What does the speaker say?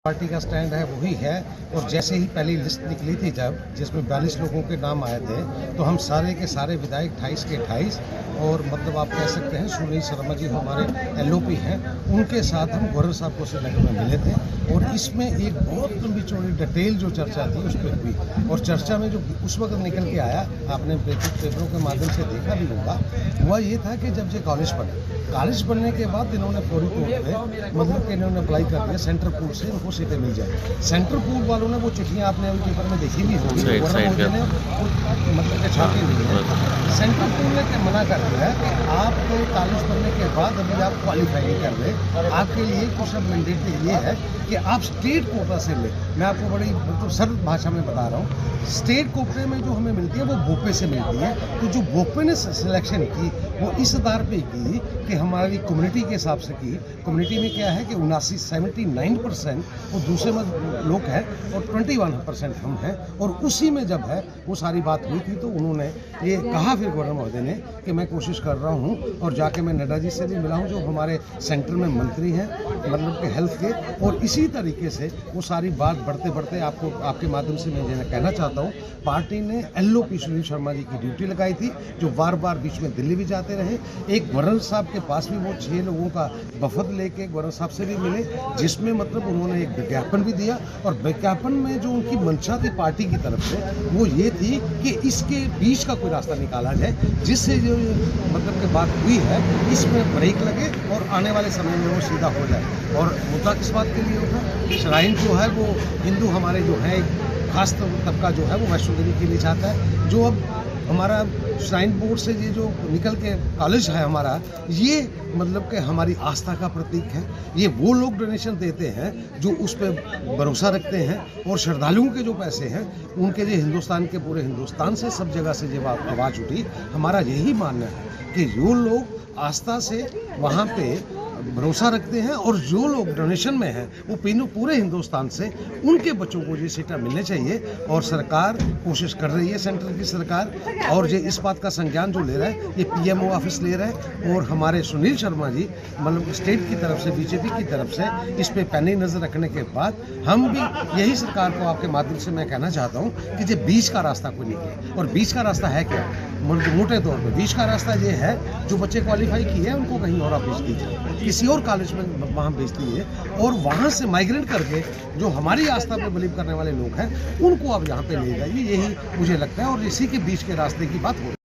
Party का stand है वही है। और जैसे ही पहली लिस्ट निकली थी जब जिसमें 42 लोगों के नाम आए थे तो हम सारे के सारे विधायक 28 के 28 और मतलब आप कह सकते हैं सुनील शर्मा जी हमारे LOP हैं, उनके साथ हम गवर्नर साहब को श्रीनगर में मिले थे। और इसमें एक बहुत लंबी चौड़ी डिटेल जो चर्चा थी उस पर हुई। और चर्चा में जो उस वक्त निकल के आया, आपने पेपरों के माध्यम से देखा भी होगा, वह ये था कि जब ये कॉलेज बनने के बाद इन्होंने फौरी तौर पे मतलब कि इन्होंने अप्लाई कर दिया सेंट्रल पूल से इनको सीटें मिल जाए। सेंट्रल पूल वालों ने वो चिट्ठियाँ आपने अभी पेपर में देखी भी होगी, ने मतलब कि छापी हुई है। सेंट्रल पूल ने मना कर दिया है कि आप कॉलेज बनने के बाद अभी आप क्वालिफाई नहीं कर रहे, आपके लिए कुछ अब मैंडेट ये है कि आप स्टेट कोटा से ले। मैं आपको बड़ी मतलब सरल भाषा में बता रहा हूँ, स्टेट कोटे में जो हमें मिलती है वो भोपे से मिलती है। तो जो भोपे ने सिलेक्शन की वो इस आधार पे की कि हमारी कम्युनिटी के हिसाब से की। कम्युनिटी में क्या है कि 79% वो दूसरे लोग हैं और 21% हम हैं। और उसी में जब है वो सारी बात हुई थी तो उन्होंने ये कहा फिर गवर्नर महोदय ने कि मैं कोशिश कर रहा हूँ और जाके मैं नड्डा जी से भी मिला हूँ जो हमारे सेंटर में मंत्री हैं मतलब के हेल्थ के। और इसी तरीके से वो सारी बात बढ़ते बढ़ते आपको आपके माध्यम से मैं कहना चाहता हूँ, पार्टी ने LOP सुनील शर्मा जी की ड्यूटी लगाई थी जो बार बार बीच में दिल्ली भी जाते रहे। एक गवर्नर साहब के पास भी वो 6 लोगों का वफद लेके गवर्नर साहब से भी मिले जिसमें मतलब उन्होंने एक विज्ञापन भी दिया। और विज्ञापन में जो उनकी मंशा थी पार्टी की तरफ से वो ये थी कि इसके बीच का कोई रास्ता निकाला जाए जिससे जो मतलब की बात हुई है इसमें ब्रेक लगे और आने वाले समय में वो सीधा हो जाए। और मुद्दा किस बात के लिए होगा, श्राइन जो है वो हिंदू हमारे जो है खास तबका जो है वो वैष्णो देवी के लिए चाहता है। जो अब हमारा श्राइन बोर्ड से ये जो निकल के कॉलेज है हमारा, ये मतलब कि हमारी आस्था का प्रतीक है। ये वो लोग डोनेशन देते हैं जो उस पर भरोसा रखते हैं। और श्रद्धालुओं के जो पैसे हैं उनके लिए हिंदुस्तान के पूरे हिंदुस्तान से सब जगह से जो आवाज़ उठी। हमारा यही मानना है कि जो लोग आस्था से वहाँ पे भरोसा रखते हैं और जो लोग डोनेशन में हैं वो पूरे हिंदुस्तान से उनके बच्चों को ये सीटें मिलने चाहिए। और सरकार कोशिश कर रही है, सेंट्रल की सरकार, और ये इस बात का संज्ञान जो ले रहा है ये PMO ऑफिस ले रहा है। और हमारे सुनील शर्मा जी मतलब स्टेट की तरफ से BJP की तरफ से इस पर पैनी नज़र रखने के बाद हम भी यही सरकार को आपके माध्यम से मैं कहना चाहता हूँ कि ये बीच का रास्ता कोई निकले। और बीच का रास्ता है क्या, मोटे तौर पर बीच का रास्ता ये है जो बच्चे क्वालिफाई किए हैं उनको कहीं और आप भेज दीजिए, किसी और कॉलेज में वहाँ भेज दीजिए। और वहाँ से माइग्रेट करके जो हमारी आस्था पे बिलीव करने वाले लोग हैं उनको आप यहाँ पे ले जाइए। यही मुझे लगता है और इसी के बीच के रास्ते की बात हो रही है।